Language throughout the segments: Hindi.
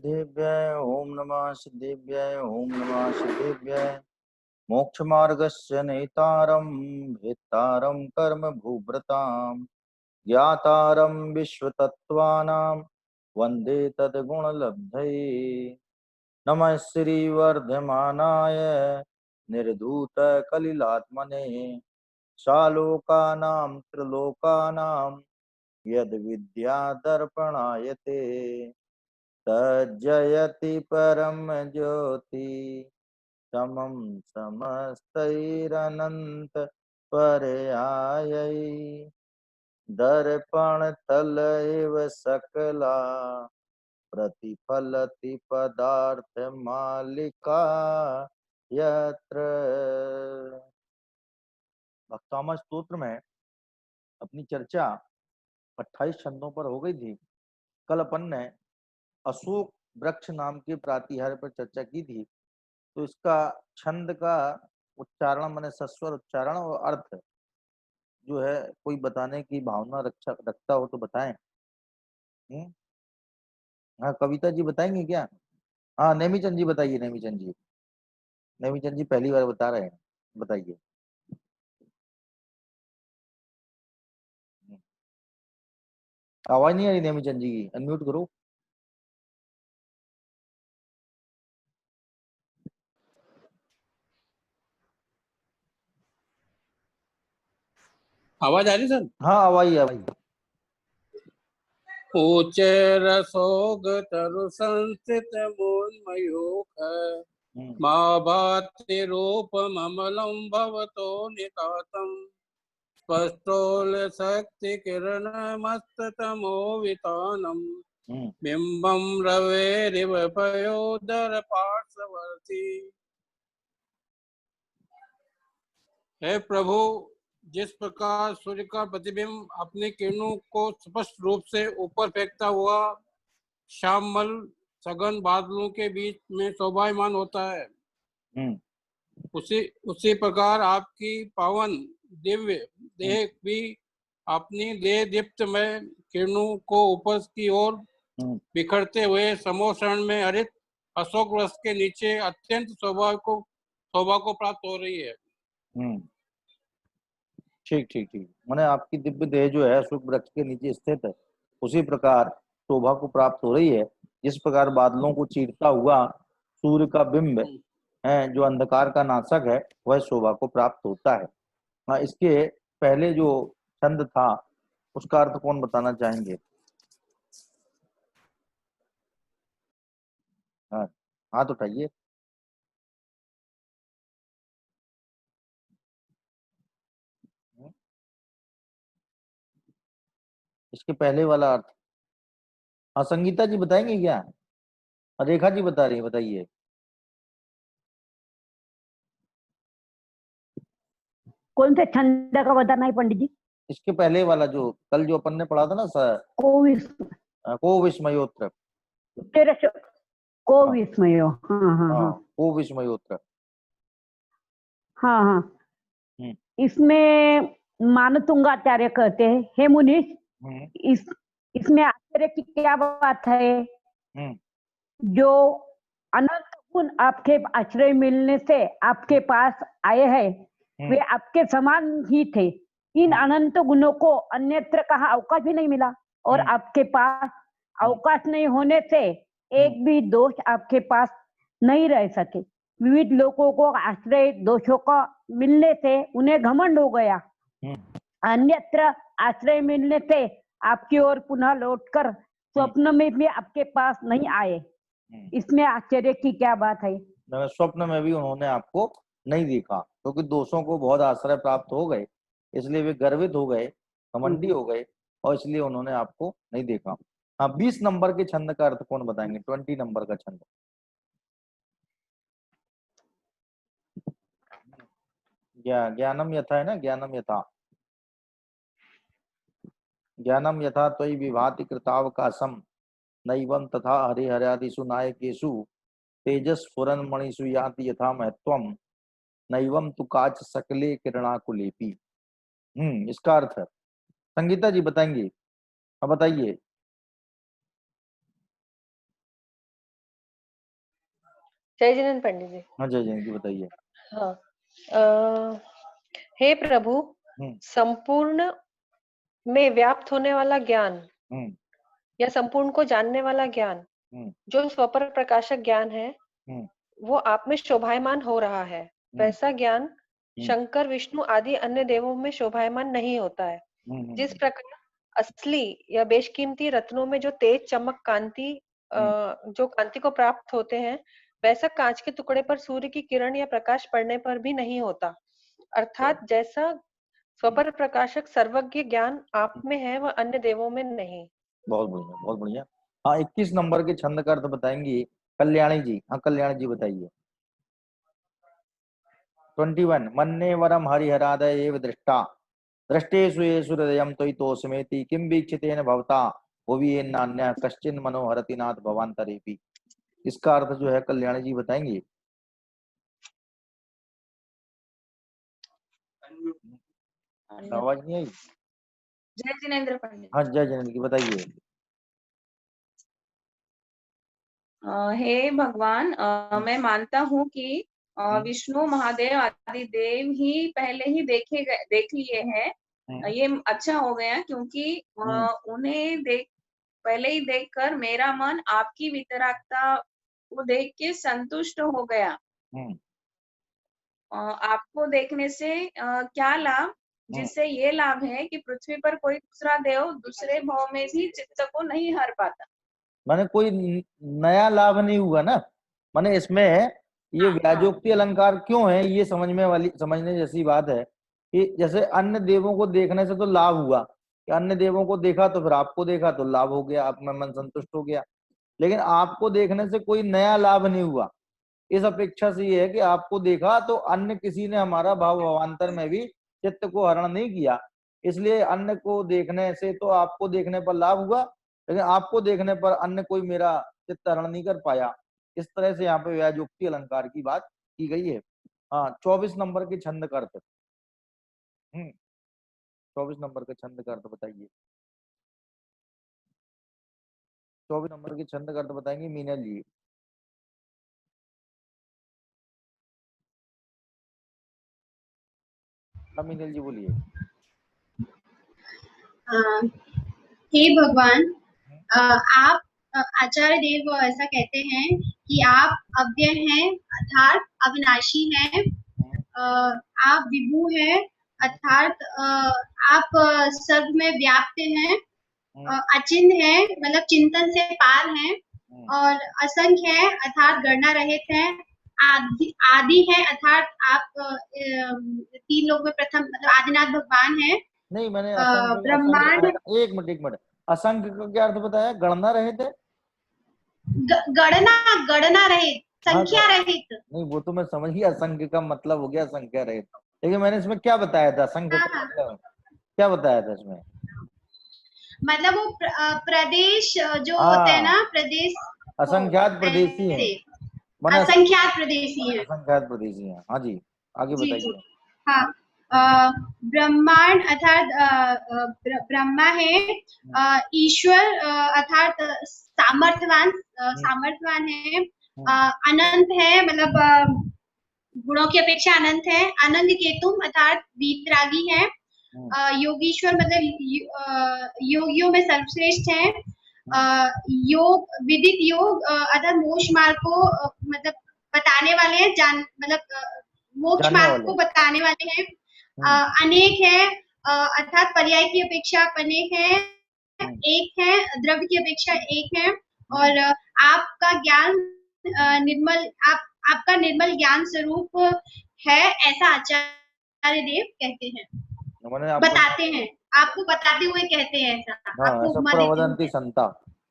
सिद्धेभ्यः ओम नमः सिद्धेभ्यः ओम नमः सिद्धेभ्यः मोक्षमार्गस्य नेतारं भेत्तारं कर्म भूभृतां ज्ञातारं विश्वतत्त्वानां वन्दे तद्गुणलब्धये। नमः श्रीवर्धमानाय निर्धूतकलिलात्मने सालोकानां त्रिलोकानां यद्विद्यादर्पणाय ते तज्जयति परम ज्योति समं समस्तैरनंत पर्यायै दर्पण तल एव सकला प्रतिफलति पदार्थ मालिका यत्र। भक्तामृत स्तोत्र में अपनी चर्चा 28 छंदों पर हो गई थी। कल अपन ने अशोक वृक्ष नाम के प्रातिहार्य पर चर्चा की थी। तो इसका छंद का उच्चारण माने सस्वर उच्चारण और अर्थ जो है कोई बताने की भावना रखता हो तो बताएं। हाँ कविता जी बताएंगे क्या? हाँ नेमीचंद जी बताइए। नेमीचंद जी पहली बार बता रहे हैं, बताइए। आवाज नहीं आ रही नेमीचंद जी की, अनम्यूट करो। आवाज आ रही सर? हाँ आवाज आ रही। ऊंचे रसोग तरु संस्थित मूल मयूख माँ भाति रूप ममलम भवतो नितातम स्पष्टोल शक्ति किरण मस्त तमो वितानम बिंबम रवेरिव पयोदर पार्श्ववर्ती। हे प्रभु, जिस प्रकार सूर्य का प्रतिबिंब अपने किरणों को स्पष्ट रूप से ऊपर फेंकता हुआ श्यामल सघन बादलों के बीच में शोभायमान होता है, उसी प्रकार आपकी पावन दिव्य देह भी अपनी देह दीप्तमय किरणों को ऊपर की ओर बिखरते हुए समोषण में हरित अशोक वृक्ष के नीचे अत्यंत शोभा को प्राप्त हो रही है। ठीक ठीक ठीक, माने आपकी दिव्य देह जो है अशोक वृक्ष के नीचे स्थित है, उसी प्रकार शोभा को प्राप्त हो रही है। जिस प्रकार बादलों को चीरता हुआ सूर्य का बिंब है जो अंधकार का नाशक है, वह शोभा को प्राप्त होता है। हाँ, इसके पहले जो छंद था उसका अर्थ कौन बताना चाहेंगे? हाँ हाथ उठाइए। इसके पहले वाला अर्थ हाँ संगीता जी बताएंगे क्या? रेखा जी बता रही है, बताइए। कौन से छंद का बताना है पंडित जी? इसके पहले वाला जो कल जो अपन ने पढ़ा था ना सर, को विस्मयोत्र। को विस्मयो, हाँ हाँ हाँ को विस्मयोत्र। हाँ हाँ। इसमें मानतुंगाचार्य कहते हैं, हे मुनीश, इसमें आश्चर्य की क्या बात है? जो अनंत गुण आपके आश्रय मिलने से आपके पास आए हैं वे आपके समान ही थे। इन अनंत गुणों को अन्यत्र कहाँ अवकाश भी नहीं मिला, और आपके पास अवकाश नहीं होने से एक भी दोष आपके पास नहीं रह सके। विविध लोगों को आश्रय दोषों का मिलने से उन्हें घमंड हो गया, अन्यत्र आश्रय मिलने से आपकी ओर पुनः लौटकर स्वप्न में भी आपके पास नहीं आए। इसमें आश्चर्य की क्या बात है? स्वप्न में भी उन्होंने आपको नहीं देखा, क्योंकि दोषों को बहुत आश्रय प्राप्त हो गए, इसलिए वे गर्वित हो गए, घमंडी हो गए, और इसलिए उन्होंने आपको नहीं देखा। हाँ 20 नंबर के छंद का अर्थ कौन बताएंगे? 20 नंबर का छंद। ज्ञानम यथा है ना, ज्ञानम यथा। ज्ञानम यथा त्वयि विभाति कृतावकाशम नैवं तथा हरिहरादिषु नायकेषु तेजस्फुरन मणिषु याति यथा महत्वम नैवं तु काच सकले किरणाकुलेपी। इसका अर्थ है संगीता जी बताएंगे। अब बताइए। जय जिनेन्द्र पंडित जी। हाँ जय जिनेन्द्र जी बताइए। हाँ, हे प्रभु, संपूर्ण में व्याप्त होने वाला ज्ञान या संपूर्ण को जानने वाला ज्ञान जो स्वपर प्रकाशक ज्ञान है वो आप में शोभायमान हो रहा है। वैसा ज्ञान शंकर, विष्णु आदि अन्य देवों में शोभायमान नहीं होता है। जिस प्रकार असली या बेशकीमती रत्नों में जो तेज चमक कांति जो कांति को प्राप्त होते हैं, वैसा कांच के टुकड़े पर सूर्य की किरण या प्रकाश पड़ने पर भी नहीं होता। अर्थात जैसा स्वपर प्रकाशक सर्वज्ञ ज्ञान आप में है वह अन्य देवों में नहीं। बहुत बढ़िया, बहुत बढ़िया। हाँ 21 नंबर के छंद का अर्थ बताएंगी कल्याणी जी। हाँ कल्याणी जी बताइए। 21 मन्ने वरम हरिहरादय एव दृष्टा दृष्टेषु येषु हृदयं त्वयि तोषमेति किं वीक्षितेन भवता भुवि नान्यः कश्चिन् मनोहरति नाथ भवान्तरेपि। इसका अर्थ जो है कल्याणी जी बताएंगे। आवाज नहीं आई। जय जिनेन्द्र पंडित। हाँ जय जिनेन्द्र की बताइए। हे भगवान, मैं मानता हूँ कि विष्णु, महादेव आदि देव ही पहले ही देख लिए हैं। ये अच्छा हो गया क्योंकि उन्हें पहले ही देखकर मेरा मन आपकी वितरागता को देख के संतुष्ट हो गया। आपको देखने से क्या लाभ? जिससे ये लाभ है कि पृथ्वी पर कोई दूसरा देव दूसरे भाव में भी चित्त को नहीं हर पाता। माने कोई नया लाभ नहीं हुआ ना। माने इसमें ये व्याजोक्ति अलंकार क्यों है, ये समझने जैसी बात है कि जैसे अन्य देवों को देखने से तो लाभ हुआ कि अन्य देवों को देखा तो फिर आपको देखा तो लाभ हो गया, आप में मन संतुष्ट हो गया। लेकिन आपको देखने से कोई नया लाभ नहीं हुआ। इस अपेक्षा से ये है कि आपको देखा तो अन्य किसी ने हमारा भाव भावांतर में भी चित्त को हरण नहीं किया, इसलिए अन्य को देखने से तो आपको देखने पर लाभ हुआ, लेकिन आपको देखने पर अन्य कोई मेरा चित्त हरण नहीं कर पाया। इस तरह से यहाँ पे व्याजोक्ति अलंकार की बात की गई है। हाँ 24 नंबर के छंद का अर्थ। 24 नंबर के छंद का अर्थ बताइए। 24 नंबर के छंद का अर्थ बताएंगे मीनल जी। मीनल जी बोलिए। हे भगवान, आप आचार्य देव ऐसा कहते हैं कि आप अव्यय हैं अर्थात अविनाशी हैं, आप विभु हैं अर्थात आप सर्व में व्याप्त हैं, अचिन्ह है मतलब चिंतन से पार हैं, और असंख्य है अर्थात गणना रहित हैं, आदि है अर्थात आप 3 लोक में प्रथम मतलब आदिनाथ भगवान हैं। नहीं मैंने ब्रह्मांड। एक मिनट असंख्य का क्या अर्थ बताया? गणना रहित है, गणना रहित, संख्या रहित। नहीं वो तो मैं समझ गया, असंख्य का मतलब हो गया संख्या रहित, लेकिन मैंने इसमें क्या बताया था? असंख्य का मतलब क्या बताया था इसमें? मतलब वो प्रदेश जो होते हैं ना, प्रदेश असंख्यात प्रदेशी है, असंख्यात प्रदेशी है, असंख्यात प्रदेशी है। हाँ जी आगे बताइए। हाँ ब्रह्मांड अर्थात ब्रह्मा है, ईश्वर अर्थात सामर्थ्यवान है, अनंत है मतलब गुणों की अपेक्षा अनंत है, आनंद केतुम अर्थात वीतरागी है, योगीश्वर मतलब योगियों में सर्वश्रेष्ठ है, योग विदित योग अर्थात मोक्ष मार्ग को मतलब बताने वाले हैं, मतलब मोक्ष मार्ग को बताने वाले हैं, अनेक है अर्थात पर्याय की अपेक्षा अनेक है, एक है द्रव्य की अपेक्षा एक है, और आपका ज्ञान निर्मल आपका निर्मल ज्ञान स्वरूप है, ऐसा आचार्य देव कहते हैं, बताते हैं, आपको बताते हुए कहते हैं ऐसा। आपको प्रवदंती संता,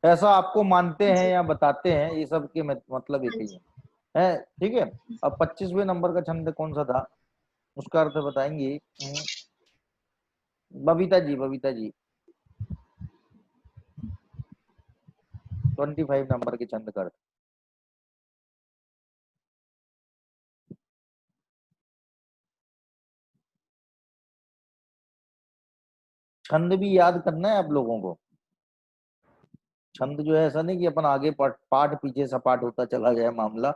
ऐसा आपको मानते हैं या बताते हैं, ये सब के मतलब एक ही है। ठीक है। अब 25वें नंबर का छंद कौन सा था, उसका अर्थ बताएंगी बबीता जी। 25 नंबर के छंद का अर्थ। छंद भी याद करना है आप लोगों को। छंद जो है ऐसा नहीं कि अपन आगे पाठ पीछे सपाट होता चला जाए मामला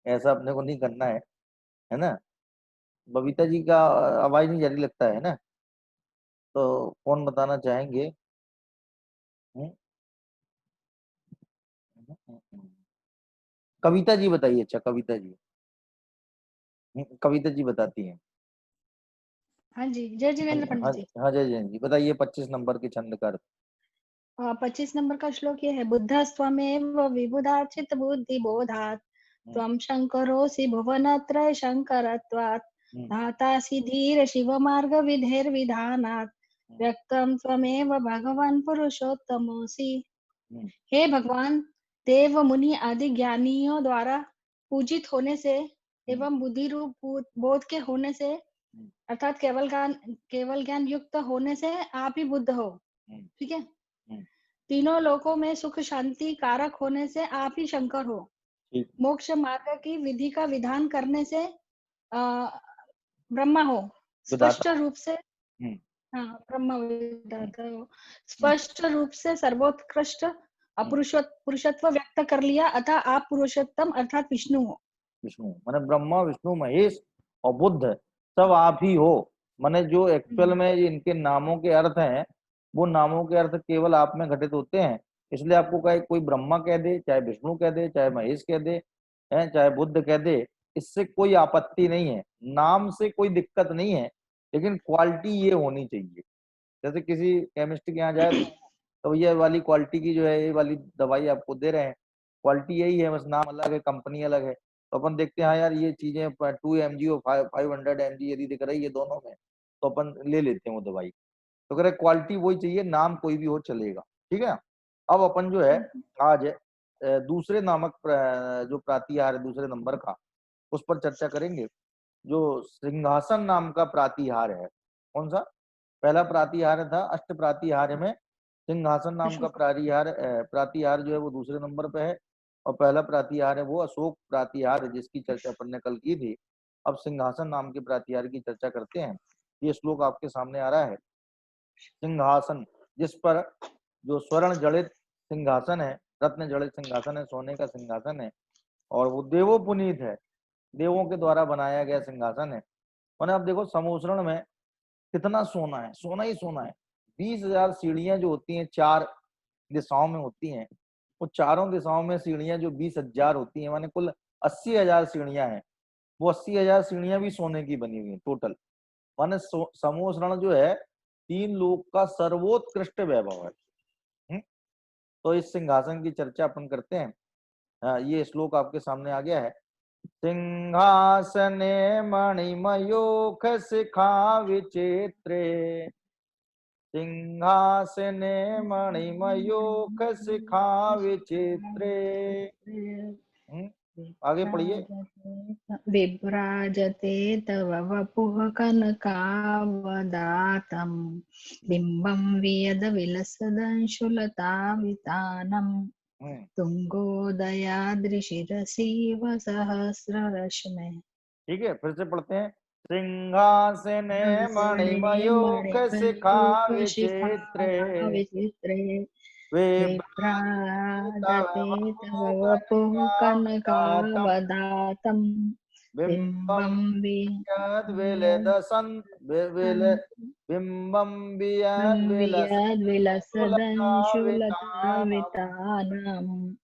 ऐसा अपने को नहीं करना है ना। बबीता जी का आवाज नहीं जारी लगता है ना, तो कौन बताना चाहेंगे? हम्म? कविता जी बताइए। अच्छा कविता जी, कविता जी बताती हैं। हाँ जी, जय जिनेन्द्र हाँ पंडित जी। हाँ जय जैन जी बताइए 25 नंबर के छंद का अर्थ। 25 नंबर का श्लोक ये है, बुद्धस्त्वमेव विबुधाचित बुद्धि बोधात् त्वं शंकरोऽसि भुवनत्रय शंकरत्वात् धातासि धीर शिव मार्ग विधेर्विधानात् व्यक्तं त्वमेव भगवान पुरुषोत्तमोऽसि। हे भगवान, देव मुनि आदि ज्ञानियों द्वारा पूजित होने से एवं बुद्धि रूप बोध के होने से अर्थात केवल ज्ञान युक्त होने से आप ही बुद्ध हो। ठीक है। तीनों लोकों में सुख शांति कारक होने से आप ही शंकर हो। मोक्ष मार्ग की विधि का विधान करने से ब्रह्मा हो। स्पष्ट रूप से हाँ ब्रह्मा विधाता हो। स्पष्ट रूप से सर्वोत्कृष्ट पुरुषत्व व्यक्त कर लिया, अतः आप पुरुषोत्तम अर्थात विष्णु हो। विष्णु माने ब्रह्मा विष्णु महेश और बुद्ध सब आप ही हो। माने जो एक्चुअल में इनके नामों के अर्थ हैं, वो नामों के अर्थ केवल आप में घटित होते हैं। इसलिए आपको कहे कोई ब्रह्मा कह दे, चाहे विष्णु कह दे, चाहे महेश कह दे, है चाहे बुद्ध कह दे, इससे कोई आपत्ति नहीं है, नाम से कोई दिक्कत नहीं है, लेकिन क्वालिटी ये होनी चाहिए। जैसे किसी केमिस्ट के यहाँ जाए तो ये वाली क्वालिटी की जो है ये वाली दवाई आपको दे रहे हैं, क्वालिटी यही है, बस नाम अलग है, कंपनी अलग है। तो अपन देखते हैं हाँ यार ये चीजें 2 mg और 500 mg यदि दिख रही है दोनों में, तो अपन ले लेते हैं वो दवाई। तो अगर क्वालिटी वही चाहिए, नाम कोई भी हो चलेगा। ठीक है। अब अपन जो है आज दूसरे नामक जो प्रातिहार है दूसरे नंबर का, उस पर चर्चा करेंगे। जो सिंहासन नाम का प्रातिहार है, कौन सा? पहला प्रातिहार था अष्ट प्रातिहार में सिंहासन नाम का प्रातिहार जो है वो दूसरे नंबर पे है, और पहला प्रातिहार है वो अशोक प्रातिहार है, जिसकी चर्चा अपन ने कल की थी। अब सिंहासन नाम के प्रातिहार की चर्चा करते हैं। ये श्लोक आपके सामने आ रहा है। सिंहासन, जिस पर जो स्वर्ण जड़ित सिंहासन है, रत्न जड़ित सिंहासन है, सोने का सिंहासन है, और वो देवो पुनीत है, देवों के द्वारा बनाया गया सिंहासन है। मैंने अब देखो समोसरण में कितना सोना है, सोना ही सोना है। 20,000 सीढ़ियां जो होती हैं 4 दिशाओं में होती हैं, वो चारों दिशाओं में सीढ़ियां जो 20,000 होती हैं, माने कुल 80,000 सीढ़ियां हैं। वो 80,000 सीढ़ियां भी सोने की बनी हुई हैं टोटल। माने समोसरण जो है 3 लोक का सर्वोत्कृष्ट वैभव है। तो इस सिंहासन की चर्चा अपन करते हैं। ये श्लोक आपके सामने आ गया है। सिंहासने मणिमयोख शिखा विचित्रे, सिंहासने मणिमयोख शिखा विचित्रे। आगे पढ़िए। विभ्राजते तव वपुः कनकावदातं बिम्बं वियद विलसदंशुलतावितानम् तुंगोदयाद्रिशिरसीव सहस्ररश्मे। ठीक है, फिर से पढ़ते हैं। सिंहासने मणिमयोख शिखा विचित्रे, विभ्राजते तव वपुः कनकावदातं बिम्बं विलसदंशुलतावितानम्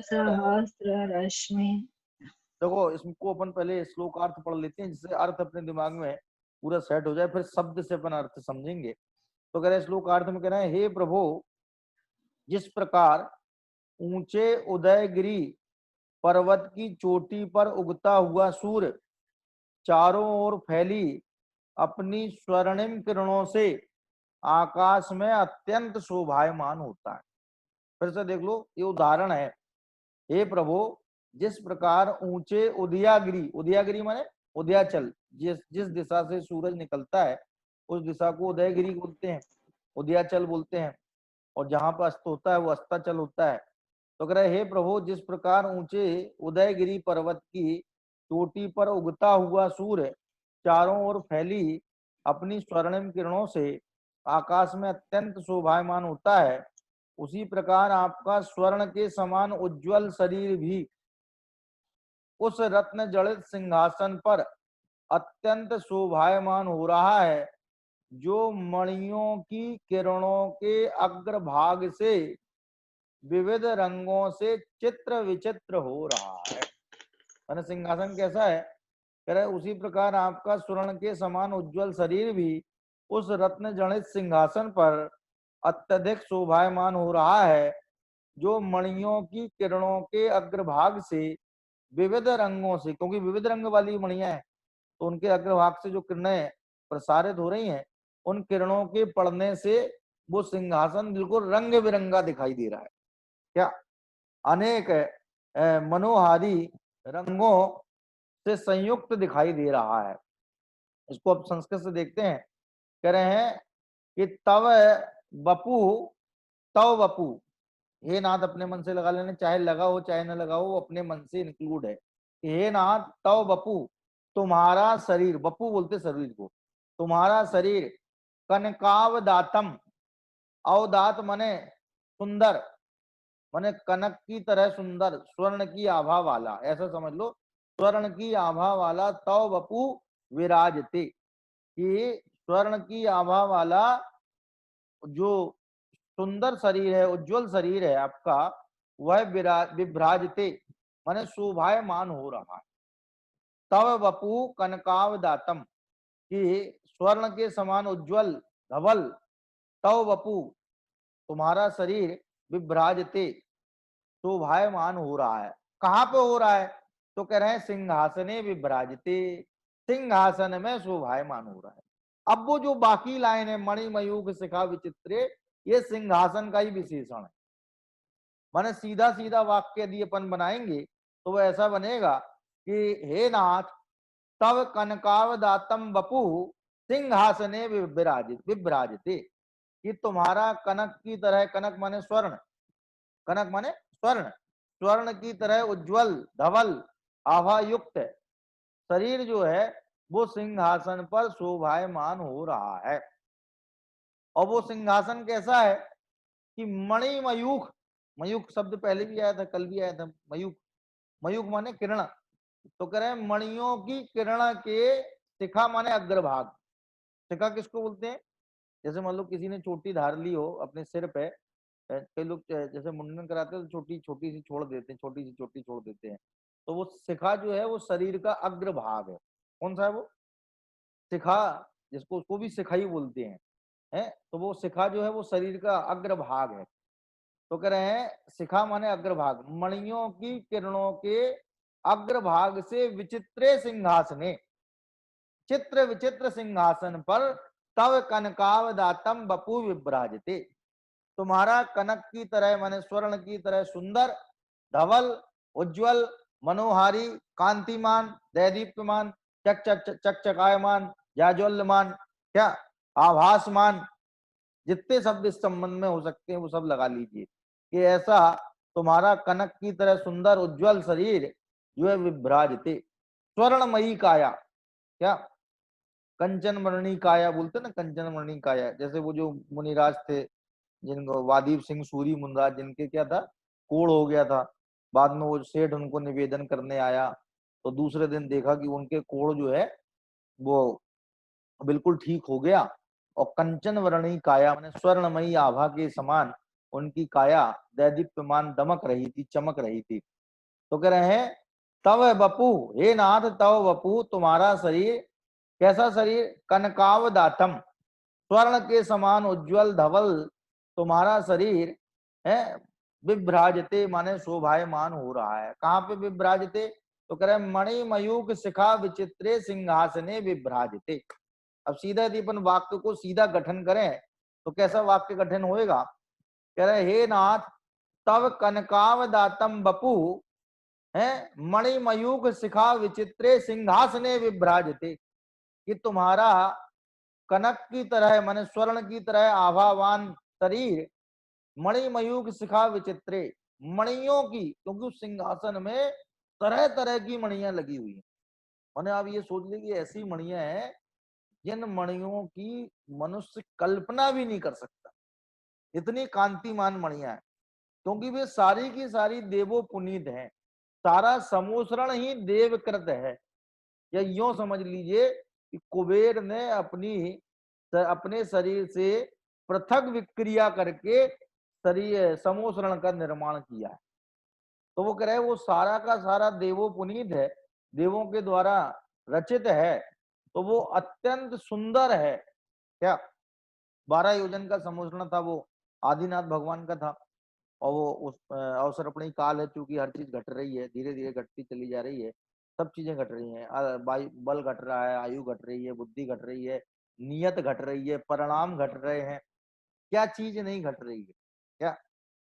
सहस्ररश्मि। देखो इसको अपन पहले श्लोकार्थ पढ़ लेते हैं, जिससे अर्थ अपने दिमाग में पूरा सेट हो जाए, फिर शब्द से अपन अर्थ समझेंगे। तो कह रहे श्लोकार्थ में कह रहे हैं, हे प्रभु, जिस प्रकार ऊंचे उदयगिरी पर्वत की चोटी पर उगता हुआ सूर्य चारों ओर फैली अपनी स्वर्णिम किरणों से आकाश में अत्यंत शोभायमान होता है। फिर से देख लो, ये उदाहरण है। हे प्रभु, जिस प्रकार ऊंचे उदयागिरी, उदयागिरी माने उदयाचल, जिस दिशा से सूरज निकलता है उस दिशा को उदयगिरी बोलते हैं, उदयाचल बोलते हैं, और जहां पर अस्त होता है वो अस्ताचल होता है। तो कह रहे हे प्रभु, जिस प्रकार ऊंचे उदयगिरी पर्वत की चोटी पर उगता हुआ सूर्य चारों ओर फैली अपनी स्वर्णिम किरणों से आकाश में अत्यंत शोभायमान होता है, उसी प्रकार आपका स्वर्ण के समान उज्जवल शरीर भी उस रत्न जड़ित सिंहासन पर अत्यंत शोभायमान हो रहा है, जो मणियों की किरणों के अग्रभाग से विविध रंगों से चित्र विचित्र हो रहा है। मैंने सिंहासन कैसा है? कह रहे उसी प्रकार आपका स्वर्ण के समान उज्जवल शरीर भी उस रत्न जड़ित सिंहासन पर अत्यधिक शोभायमान हो रहा है, जो मणियों की किरणों के अग्रभाग से विविध रंगों से, क्योंकि विविध रंग वाली मणियां हैं तो उनके अग्रभाग से जो किरणें प्रसारित हो रही हैं, उन किरणों के पड़ने से वो सिंहासन बिल्कुल रंग बिरंगा दिखाई दे रहा है। क्या अनेक मनोहारी रंगों से संयुक्त दिखाई दे रहा है। इसको अब संस्कृत से देखते हैं। कह रहे हैं कि तव वपु, हे नाथ, अपने मन से लगा लेने, चाहे लगा हो चाहे न लगा हो, वो अपने मन से इंक्लूड है। हे नाथ, तव वपु, तुम्हारा शरीर, वपु बोलते शरीर को, तुम्हारा शरीर कनकावदातम, अवदात मने सुंदर, मने कनक की तरह सुंदर, स्वर्ण की आभा वाला, ऐसा समझ लो, स्वर्ण की आभा वाला तव वपु विराजते, कि स्वर्ण की आभा वाला जो सुंदर शरीर है, उज्जवल शरीर है आपका, वह विभ्राजते माने शोभायमान हो रहा है। तव वपु कनकावदातम, कि स्वर्ण के समान उज्जवल धवल, तव वपु तुम्हारा शरीर विभ्राजते शोभायमान हो रहा है। कहाँ पे हो रहा है? तो कह रहे हैं सिंहासने विभ्राजते, सिंहासन में शोभायमान हो रहा है। अब वो जो बाकी लाइन है, मणि मयूख शिखा विचित्रे, ये सिंहासन का ही विशेषण है। माने सीधा सीधा वाक्य यदि अपन बनाएंगे तो वह ऐसा बनेगा कि हे नाथ, तव कनकावदातम वपु सिंहासने विभ्राजते, कि तुम्हारा कनक की तरह, कनक माने स्वर्ण, कनक माने स्वर्ण, स्वर्ण की तरह उज्जवल धवल आभा युक्त शरीर जो है वो सिंहासन पर शोभायमान हो रहा है। और वो सिंहासन कैसा है? कि मणि मयूख, मयूख शब्द पहले भी आया था, कल भी आया था, मयूख, मयूख माने किरण, तो कह रहे हैं मणियों की किरण के शिखा माने अग्रभाग। शिखा किसको बोलते हैं? जैसे मान लो किसी ने चोटी धार ली हो अपने सिर पे, कई लोग जैसे मुंडन कराते हैं तो छोटी छोटी सी छोड़ देते हैं, छोटी सी चोटी छोड़ देते हैं, तो वो शिखा जो है वो शरीर का अग्रभाग है। कौन सा है वो? शिखा, जिसको उसको भी शिखा ही बोलते हैं, तो वो शिखा जो है वो शरीर का अग्रभाग है। तो कह रहे हैं शिखा माने अग्रभाग, मणियों की किरणों के अग्रभाग से विचित्रे सिंहासने, चित्र विचित्र सिंहासन पर तव कनकावदातम वपु विभ्राजते, तुम्हारा कनक की तरह माने स्वर्ण की तरह सुंदर, धवल, उज्जवल, मनोहारी, कांतिमान, दैदीप्यमान, चकचकायमान, जाज्वल्यमान, क्या आभासमान, जितने शब्द इस संबंध में हो सकते हैं वो सब लगा लीजिए, कि ऐसा तुम्हारा कनक की तरह सुंदर उज्जवल शरीर जो है विभ्राजते, स्वर्णमयी काया, क्या कंचन वर्णी काया बोलते ना, कंचन वर्णी काया, जैसे वो जो मुनिराज थे जिनको वादीप सिंह सूरी मुनराज, जिनके क्या था, कोढ़ हो गया था, बाद में वो सेठ उनको निवेदन करने आया तो दूसरे दिन देखा कि उनके कोढ़ जो है वो बिल्कुल ठीक हो गया, और कंचन वर्णी काया माने स्वर्णमयी आभा के समान उनकी काया दैदीप्यमान दमक रही थी, चमक रही थी। तो कह रहे हैं तव वपु, हे नाथ तव वपु, तुम्हारा शरीर कैसा शरीर? कनकावदातम, स्वर्ण के समान उज्जवल धवल तुम्हारा शरीर है, विभ्राजते माने शोभायमान हो रहा है। कहाँ पे विभ्राजते? तो कह रहे मणि मयूख शिखा विचित्रे सिंहासने विभ्राजते। अब सीधा यदि अपन वाक्य को सीधा गठन करें तो कैसा वाक्य गठन होएगा? कह रहे हे नाथ, तव कनकावदातम वपु है मणि मयूख शिखा विचित्रे सिंहासने विभ्राजते, कि तुम्हारा कनक की तरह माने स्वर्ण की तरह आभावान शरीर मणि मयूख शिखा विचित्रे, मणियों की, क्योंकि उस सिंहासन में तरह तरह की मणियां लगी हुई हैं। मैंने आप ये सोच ली कि ऐसी मणियां हैं जिन मणियों की मनुष्य कल्पना भी नहीं कर सकता, इतनी कांतिमान मणियां हैं, क्योंकि वे सारी की सारी देवो पुनीत हैं। सारा समोसरण ही देवकृत है। या यूं समझ लीजिए कि कुबेर ने अपने शरीर से पृथक विक्रिया करके शरीर समोसरण का निर्माण किया है। तो वो कह रहे हैं वो सारा का सारा देवो पुनीत है, देवों के द्वारा रचित है, तो वो अत्यंत सुंदर है। क्या 12 योजन का समोसरण था, वो आदिनाथ भगवान का था। और वो उस अवसर अपनी काल है, चूंकि हर चीज घट रही है, धीरे धीरे घटती चली जा रही है, सब चीजें घट रही हैं। बल घट रहा है, आयु घट रही है, बुद्धि घट रही है, नियत घट रही है, परिणाम घट रहे हैं, क्या चीज नहीं घट रही है क्या।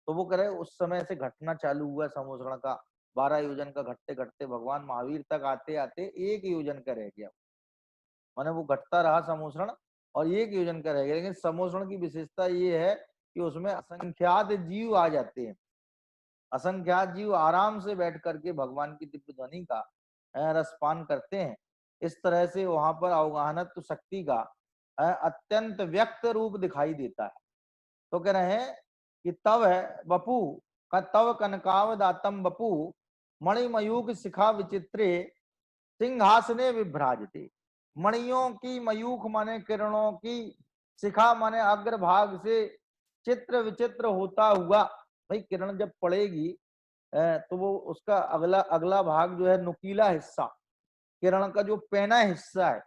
तो वो कह रहे उस समय से घटना चालू हुआ समोसरण का। 12 योजन का घटते घटते भगवान महावीर तक आते आते 1 योजन का रह गया। माने वो घटता रहा समोसरण और 1 योजन का रह गया। लेकिन समोसरण की विशेषता ये है कि उसमें असंख्यात जीव आ जाते हैं। असंख्यात जीव आराम से बैठ करके भगवान की दिव्य ध्वनि का रसपान करते हैं। इस तरह से वहां पर अवगाहनत्व शक्ति का अत्यंत व्यक्त रूप दिखाई देता है। तो कह रहे हैं कि तव है बपू का तव कनकाव दातम बपू मणिमयूख शिखा विचित्रे सिंहासने विभ्राजते। मणियों की मयूख माने किरणों की, शिखा माने अग्रभाग से चित्र विचित्र होता हुआ। भाई किरण जब पड़ेगी तो वो उसका अगला अगला भाग जो है नुकीला हिस्सा, किरण का जो पैना हिस्सा है,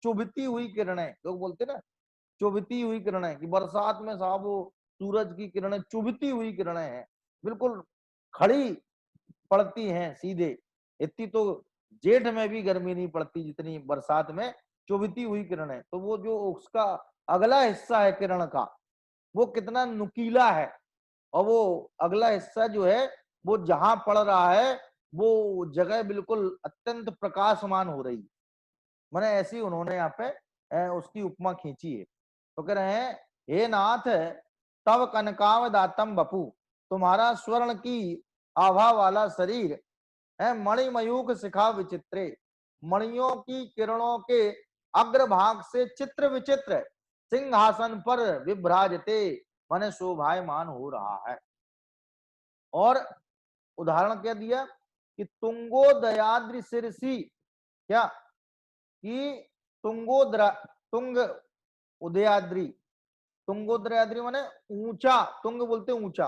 चुभती हुई किरणें, लोग बोलते ना चुभती हुई किरणें, कि बरसात में साहब वो सूरज की किरणें चुभती हुई किरणें हैं, बिल्कुल खड़ी पड़ती हैं सीधे। इतनी तो जेठ में भी गर्मी नहीं पड़ती जितनी बरसात में चुभती हुई किरणें। तो वो जो उसका अगला हिस्सा है किरण का, वो कितना नुकीला है, और वो अगला हिस्सा जो है वो जहां पड़ रहा है वो जगह बिल्कुल अत्यंत प्रकाशमान हो रही है। मैंने ऐसी उन्होंने यहाँ पे उसकी उपमा खींची है। तो कह रहे हैं हे नाथ तव कनकाव दातम बपू, तुम्हारा स्वर्ण की आभा वाला शरीर है मणिमयूख शिखा विचित्रे, मणियों की किरणों के अग्रभाग से चित्र विचित्र सिंहासन पर विभ्राजते, माने शोभायमान हो रहा है। और उदाहरण क्या दिया कि तुंगोदयाद्रि शीर्षी, क्या कि तुंग उदयाद्रि, तुंगोदयाद्रि माने ऊंचा, तुंग बोलते ऊंचा,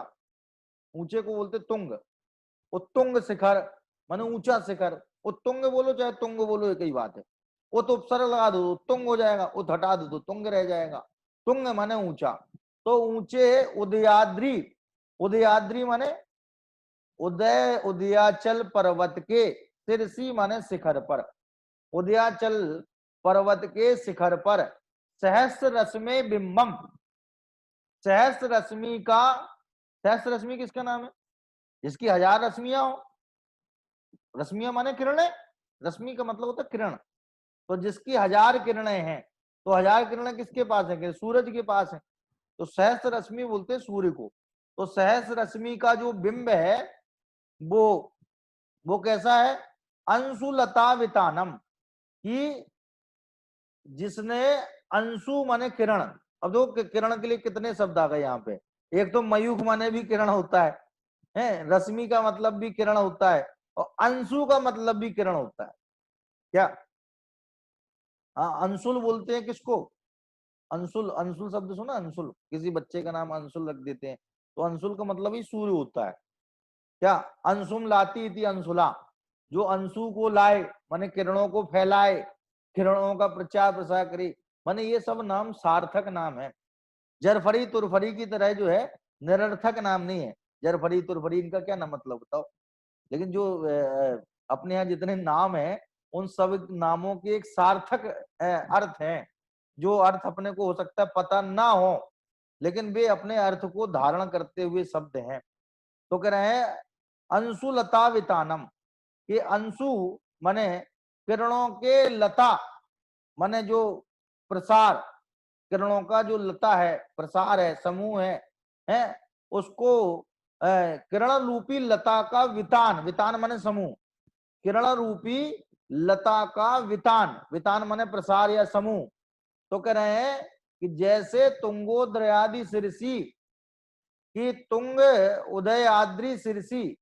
ऊंचे को बोलते तुंग। उत्तुंग शिखर माने ऊंचा शिखर, उत्तुंग बोलो चाहे तुंग बोलो एक ही बात है। वो तो उपसर्ग लगा दो तुंग हो जाएगा, वो हटा दो तो तुंग रह जाएगा। तुंग माने ऊंचा, तो ऊंचे उदयाद्रि, उदयाद्रि माने उदय उदयाचल पर्वत के, शीर्षी माने शिखर पर, उदयाचल पर्वत के शिखर पर सहस्र रश्मि बिंबम, सहस्र रश्मि का, सहस्र रश्मि किसका नाम है? जिसकी 1000 रश्मियां हो। रश्मियां माने किरणें, रश्मि का मतलब होता है किरण। तो जिसकी 1000 किरणें हैं, तो 1000 किरणें किसके पास है? सूरज के पास है। तो सहस्र रश्मि बोलते हैं सूर्य को। तो सहस्र रश्मि का जो बिंब है वो कैसा है? अंशुलता वितानम, कि जिसने अंशु माने किरण। अब देखो किरण के लिए कितने शब्द आ गए यहाँ पे। एक तो मयूख माने भी किरण होता है, रश्मि का मतलब भी किरण होता है, और अंशु का मतलब भी किरण होता है। क्या? हाँ, अंशुल बोलते हैं किसको? अंशुल, अंशुल शब्द सुना? अंशुल, किसी बच्चे का नाम अंशुल रख देते हैं, तो अंशुल का मतलब ही सूर्य होता है। क्या? अंशुम लाती थी अंशुला, जो अंशु को लाए माने किरणों को फैलाए, किरणों का प्रचार प्रसार करे, माने ये सब नाम सार्थक नाम है। जरफरी तुरफरी की तरह जो है निरर्थक नाम नहीं है। जरफरी तुरफरी इनका क्या नाम मतलब बताओ? लेकिन जो अपने यहाँ जितने नाम है उन सब नामों के एक सार्थक अर्थ है, जो अर्थ अपने को हो सकता है पता ना हो, लेकिन वे अपने अर्थ को धारण करते हुए शब्द हैं। तो कह रहे हैं अंशु लता वितानम, ये अंशु माने किरणों के, लता माने जो प्रसार, किरणों का जो लता है, प्रसार है, समूह है उसको किरण रूपी लता का वितान, वितान माने समूह, किरण रूपी लता का वितान, वितान माने प्रसार या समूह। तो कह रहे हैं कि जैसे तुंगोदयादि शीर्षी कि तुंग उदयाद्रि शीर्षी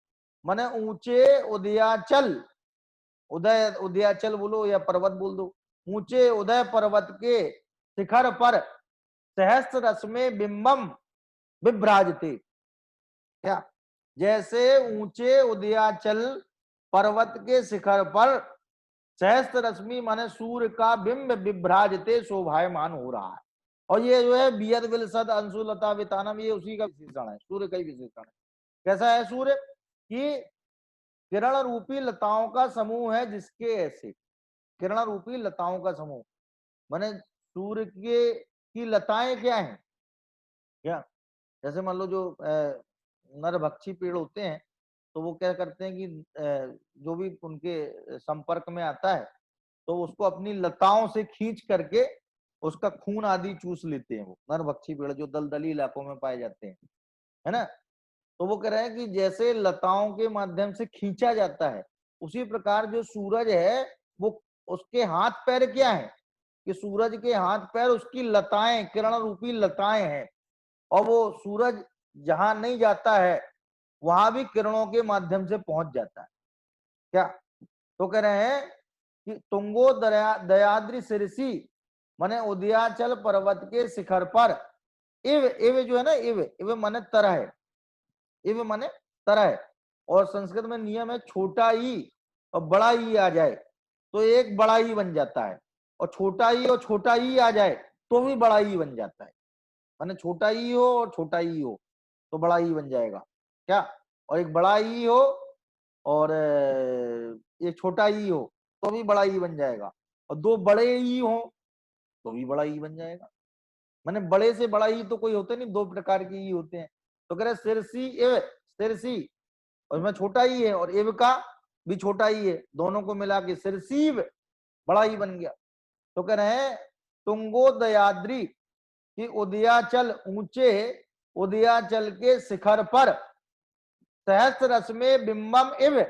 माने ऊंचे उदयाचल, उदयाचल बोलो या पर्वत बोल दो, ऊंचे उदय पर्वत के शिखर पर सहस्त्र रस में बिंबम विभ्राजते। क्या? जैसे ऊंचे उदयाचल पर्वत के शिखर पर सहस्त्र रश्मि माने सूर्य का बिंब विभ्राजते शोभायमान हो रहा है। और ये जो है बियद विलसद अंशुलता वितानम, ये उसी का विशेषण है, सूर्य का ही विशेषण है। कैसा है सूर्य? कि किरण रूपी लताओं का समूह है, जिसके ऐसे किरण रूपी लताओं का समूह माने सूर्य के की लताएं क्या हैं? क्या? जैसे मान लो जो नरभक्षी पेड़ होते हैं तो वो क्या करते हैं कि जो भी उनके संपर्क में आता है तो उसको अपनी लताओं से खींच करके उसका खून आदि चूस लेते हैं। वो नरभक्षी पेड़ जो दलदली इलाकों में पाए जाते हैं, है ना। तो वो कह रहे हैं कि जैसे लताओं के माध्यम से खींचा जाता है, उसी प्रकार जो सूरज है वो उसके हाथ पैर क्या है कि सूरज के हाथ पैर उसकी लताएं, किरण रूपी लताएं हैं, और वो सूरज जहां नहीं जाता है वहां भी किरणों के माध्यम से पहुंच जाता है। क्या? तो कह रहे हैं कि तुंगो दयाद्रि शीर्षी माने उदयाचल पर्वत के शिखर पर इव, इव जो है ना, इव माने तरह, इव माने तरह, और संस्कृत में नियम है छोटा ई और बड़ा ई आ जाए तो एक बड़ा ई बन जाता है, और छोटा ई और छोटा ई आ जाए तो भी बड़ा ई बन जाता है। माने छोटा ई हो और छोटा ई हो तो बड़ा ई बन जाएगा। क्या? और एक बड़ा ई हो और एक छोटा ई हो तो भी बड़ा ई बन जाएगा, और दो बड़े ई हो तो भी बड़ा ई बन जाएगा। माने बड़े से बड़ा ई तो कोई होते नहीं, दो प्रकार के ई होते हैं। तो कह रहे शीर्षी एव, शीर्षी और इसमें छोटा ई है और एव का भी छोटा ई है, दोनों को मिला के शीर्षीव बड़ा ई बन गया। तो कह रहे हैं तुंगोदयाद्रि कि उदयाचल, ऊंचे उदयाचल के शिखर पर सहस्त्र रस में बिंबम इव,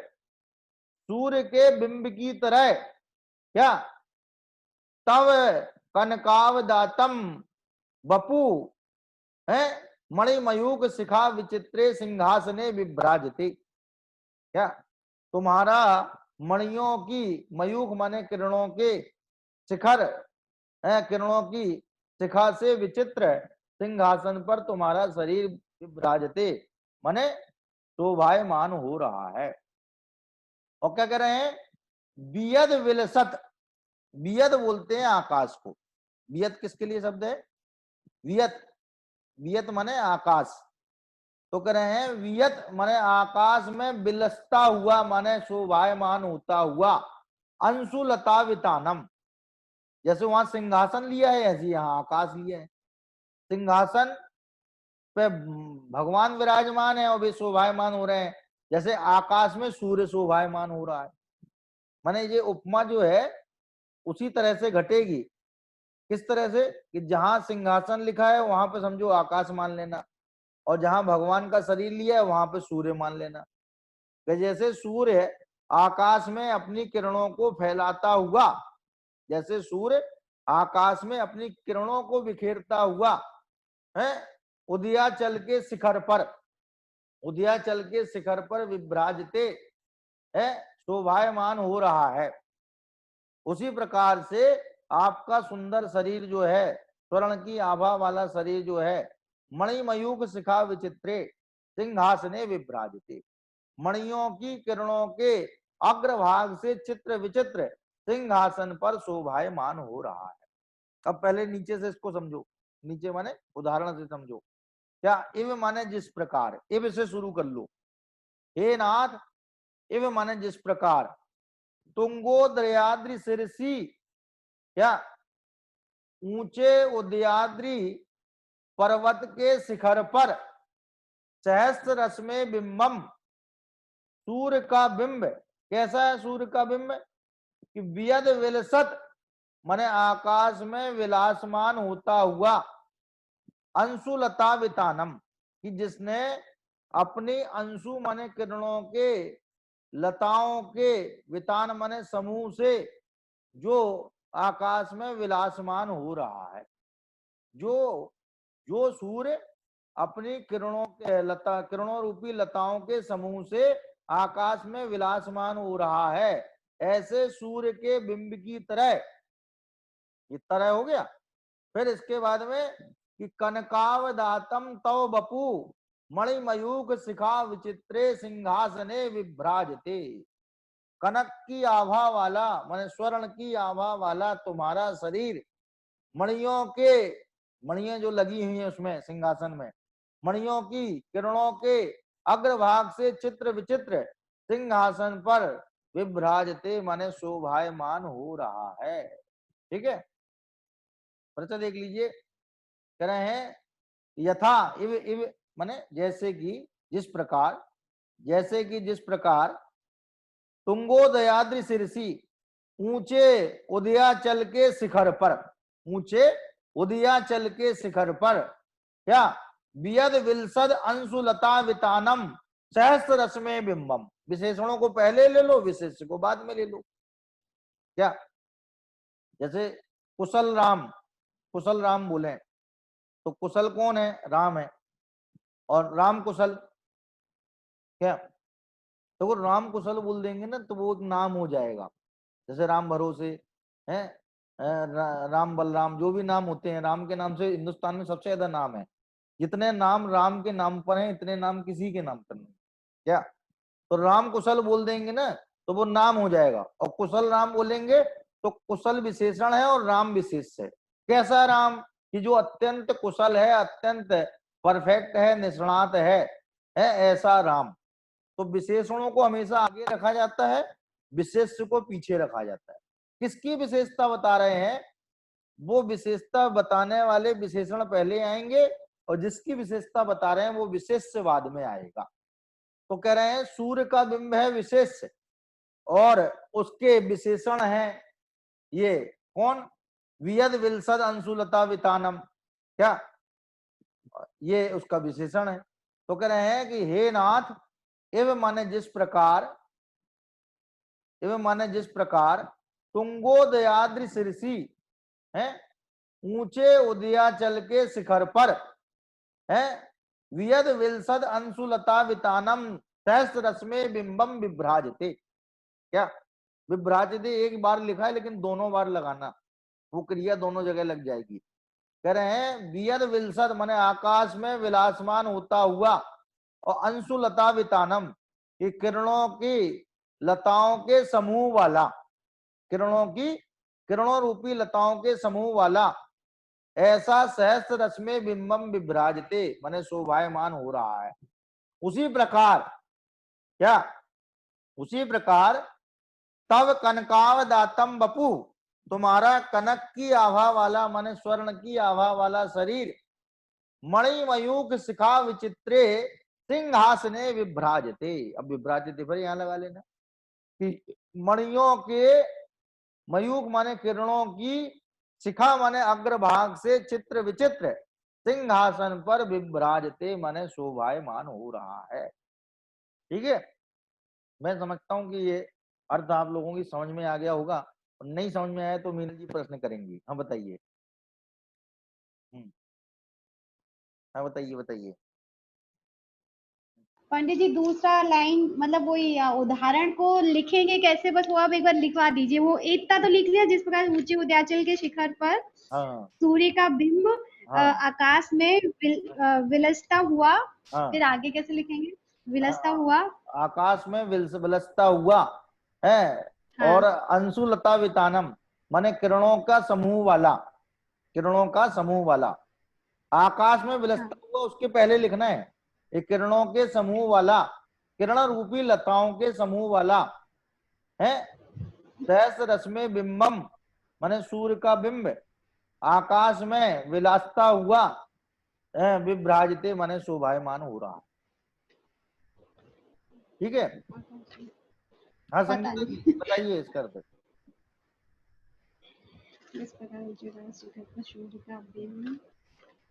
सूर्य के बिंब की तरह, क्या? तव कनकावदातम बपू है मणिमयूख शिखा विचित्रे सिंहासने विभ्राजते। क्या? तुम्हारा मणियों की, मयूख माने किरणों के, शिखर है किरणों की शिखा से विचित्र सिंहासन पर तुम्हारा शरीर विभ्राजते माने शोभायमान हो रहा है। और क्या कह रहे हैं? बियद विलसत, बियद बोलते हैं आकाश को। बियद किसके लिए शब्द है? वियत, वियत माने आकाश। तो कह रहे हैं वियत माने आकाश में विलसता हुआ माने शोभायमान होता हुआ, अंशुलता वितानम, जैसे वहां सिंहासन लिया है ऐसे यहाँ आकाश लिया है। सिंहासन पे भगवान विराजमान है और वे शोभायमान हो रहे हैं, जैसे आकाश में सूर्य शोभायमान हो रहा है। माने ये उपमा जो है उसी तरह से घटेगी। किस तरह से? कि जहां सिंहासन लिखा है वहां पे समझो आकाश मान लेना, और जहां भगवान का शरीर लिया है वहां पे सूर्य मान लेना। जैसे सूर्य आकाश में अपनी किरणों को फैलाता हुआ, जैसे सूर्य आकाश में अपनी किरणों को बिखेरता हुआ है उदयाचल के शिखर पर, उदयाचल के शिखर पर विभ्राजते है शोभायमान हो रहा है, उसी प्रकार से आपका सुंदर शरीर जो है, स्वर्ण की आभा वाला शरीर जो है, मणिमयूख शिखा विचित्रे सिंहासने विभ्राजते, मणियों की किरणों के अग्रभाग से चित्र विचित्र सिंहासन पर शोभायमान हो रहा है। अब पहले नीचे से इसको समझो, नीचे माने उदाहरण से समझो। क्या? इव माने जिस प्रकार, इव से शुरू कर लो। हे नाथ, इव माने जिस प्रकार, तुंगोदयाद्रि शीर्षी, क्या? ऊंचे उदयाद्रि पर्वत के शिखर पर सहस्त्र रस में बिंबम, सूर्य का बिंब। कैसा है सूर्य का बिंब? कि वियद विलसत माने आकाश में विलासमान होता हुआ, अंशुलता वितानम कि जिसने अपनी अंशु माने किरणों के, लताओं के, वितान माने समूह से जो आकाश में विलासमान हो रहा है। जो जो सूर्य अपनी किरणों रूपी लताओं के समूह से आकाश में विलासमान हो रहा है, ऐसे सूर्य के बिंब की तरह, ये तरह हो गया। फिर इसके बाद में कि कनकावदातम तव बपू मणिमयूख शिखा विचित्रे सिंहासने विभ्राजते। कनक की आभा वाला माने स्वर्ण की आभा वाला तुम्हारा शरीर, मणियों के, मणियां जो लगी हुई है उसमें सिंहासन में, मणियों की किरणों के अग्रभाग से चित्र विचित्र सिंहासन पर विभ्राजते माने शोभायमान हो रहा है। ठीक है, प्रश्न देख लीजिए, कह रहे हैं यथा इव इव माने जैसे कि जिस प्रकार, जैसे कि जिस प्रकार तुंगोदयाद्रि शीर्षी ऊंचे उदयाचल के शिखर पर, ऊंचे उदयाचल के शिखर पर क्या बियद विलसद अंशुलता वितानम सहस्र रस में बिंबम। विशेषणों को पहले ले लो, विशेष को बाद में ले लो। क्या जैसे कुशल राम बोले तो कुशल कौन है? राम है। और राम कुशल, क्या तो वो राम कुशल बोल देंगे ना तो वो एक नाम हो जाएगा। जैसे राम भरोसे है, राम बलराम, जो भी नाम होते हैं, राम के नाम से हिंदुस्तान में सबसे ज्यादा नाम है। जितने नाम राम के नाम पर हैं इतने नाम किसी के नाम पर नहीं। क्या तो राम कुशल बोल देंगे ना तो वो नाम हो जाएगा, और कुशल राम बोलेंगे तो कुशल विशेषण है और राम विशेष है। कैसा राम? कि जो अत्यंत कुशल है, अत्यंत परफेक्ट है, निष्णात है ऐसा राम। तो विशेषणों को हमेशा आगे रखा जाता है, विशेष को पीछे रखा जाता है। किसकी विशेषता बता रहे हैं? वो विशेषता बताने वाले विशेषण पहले आएंगे और जिसकी विशेषता बता रहे हैं वो विशेष बाद में आएगा। तो कह रहे हैं सूर्य का बिंब है विशेष और उसके विशेषण हैं ये कौन? वियद विलसद अंशुलता वितानम, क्या ये उसका विशेषण है। तो कह रहे हैं कि हे नाथ, एवं माने जिस प्रकार, एवं माने जिस प्रकार तुंगोदयाद्रि शीर्षी है ऊंचे उदयाचल के शिखर पर है वियद विलसद अंशुलता वितानम सहस्र रस में बिंबम विभ्राजते। क्या विभ्राजते एक बार लिखा है लेकिन दोनों बार लगाना, वो क्रिया दोनों जगह लग जाएगी। कह रहे हैं वियद विलसद माने आकाश में विलासमान होता हुआ, और अंशुलता वितानम कि किरणों की लताओं के समूह वाला, किरणों रूपी लताओं के समूह वाला ऐसा सहस्र रस में बिंबम विभ्राजते माने शोभायमान हो रहा है। उसी प्रकार क्या, उसी प्रकार तव कनकावदातम बपू, तुम्हारा कनक की आभा वाला माने स्वर्ण की आभा वाला शरीर मणिमयूख शिखा विचित्रे सिंहासने विभ्राजते। अब विभ्राजते पर यहां लगा लेना कि मणियों के, मयूख माने किरणों की, शिखा माने अग्रभाग से चित्र विचित्र सिंहासन पर विभ्राजते माने शोभायमान हो रहा है। ठीक है, मैं समझता हूं कि ये अर्थ आप लोगों की समझ में आ गया होगा। और नहीं समझ में आया तो मीनल जी प्रश्न करेंगी। हाँ बताइए। हाँ बताइए। पंडित जी दूसरा लाइन मतलब वही उदाहरण को लिखेंगे कैसे, बस वो आप एक बार लिखवा दीजिए। वो इतना तो लिख दिया, जिस प्रकार ऊंचे उदयाचल के शिखर पर सूर्य का बिंब आकाश में विलसता हुआ। फिर आगे कैसे लिखेंगे? विलसता हुआ, आकाश में विलसता हुआ है। और अंशुलता वितानम माने किरणों का समूह वाला, किरणों का समूह वाला आकाश में विलसता हुआ, उसके पहले लिखना है एक किरणों के समूह वाला, किरण रूपी लताओं के समूह वाला है सहस्र रस में बिंबम माने सूर्य का बिंब आकाश में विलासता हुआ विभ्राजते माने शोभायमान हो रहा। ठीक है, हाँ संगीता जी बताइए इसका अर्थ। इस प्रकार सूर्य का बिंब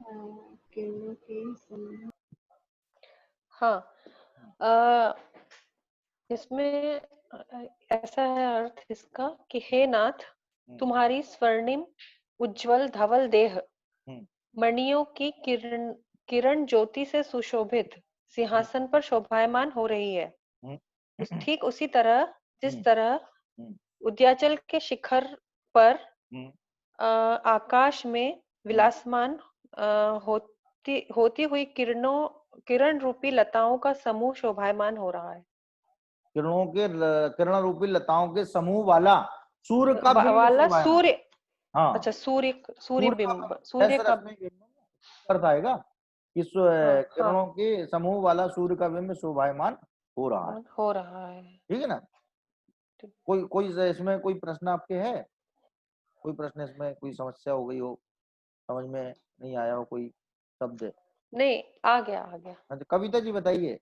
किरणों के समूह। हाँ, इसमें ऐसा है अर्थ इसका कि हे नाथ, तुम्हारी स्वर्णिम उज्जवल धवल देह मणियों की किरण ज्योति से सुशोभित सिंहासन पर शोभायमान हो रही है। ठीक उसी तरह जिस तरह उद्याचल के शिखर पर आकाश में विलासमान होती हुई किरण रूपी लताओं का समूह शोभायमान हो रहा है। किरण रूपी लताओं के समूह वाला सूर्य का बिंब वाला शोभायमान। सूर्य। हाँ, अच्छा, सूर्य बिंब, सूर्य का अर्थ आएगा कि किरणों के समूह वाला सूर्य का बिंब शोभायमान हो रहा है। ठीक है ना। कोई इसमें कोई प्रश्न आपके है? कोई प्रश्न इसमें, कोई समस्या हो गई हो, समझ में नहीं आया हो कोई शब्द? नहीं, आ गया। अच्छा, कविता जी बताइए।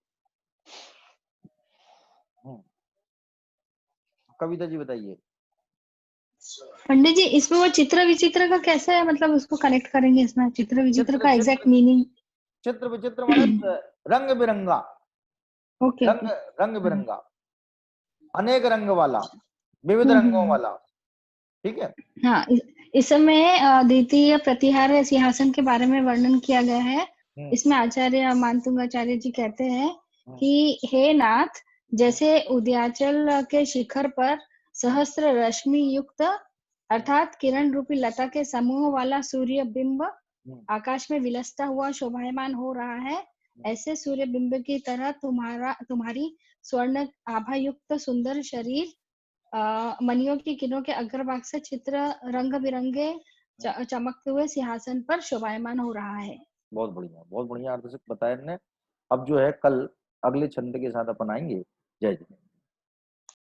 कविता जी बताइए। पंडित जी, इसमें वो चित्र विचित्र का कैसे है, मतलब उसको कनेक्ट करेंगे इसमें? चित्र विचित्र का एग्जैक्ट मीनिंग? चित्र विचित्र माने रंग बिरंगा। ओके, रंग बिरंगा, अनेक रंग वाला, विविध रंगों वाला। ठीक है। हाँ, इसमें द्वितीय प्रतिहार सिंहासन के बारे में वर्णन किया गया है। इसमें आचार्य मानतुंगाचार्य जी कहते हैं कि हे नाथ, जैसे उद्याचल के शिखर पर सहस्त्र रश्मि युक्त अर्थात किरण रूपी लता के समूह वाला सूर्य बिंब आकाश में विलसता हुआ शोभायमान हो रहा है, ऐसे सूर्य बिंब की तरह तुम्हारी स्वर्ण आभा युक्त सुंदर शरीर मणियों की किरणों के अग्रभाग से चित्र रंग बिरंगे चमकते हुए सिंहासन पर शोभायमान हो रहा है। बहुत बढ़िया अर्थ से बताया इन्होंने। अब जो है कल अगले छंद के साथ अपन आएंगे। जय जय।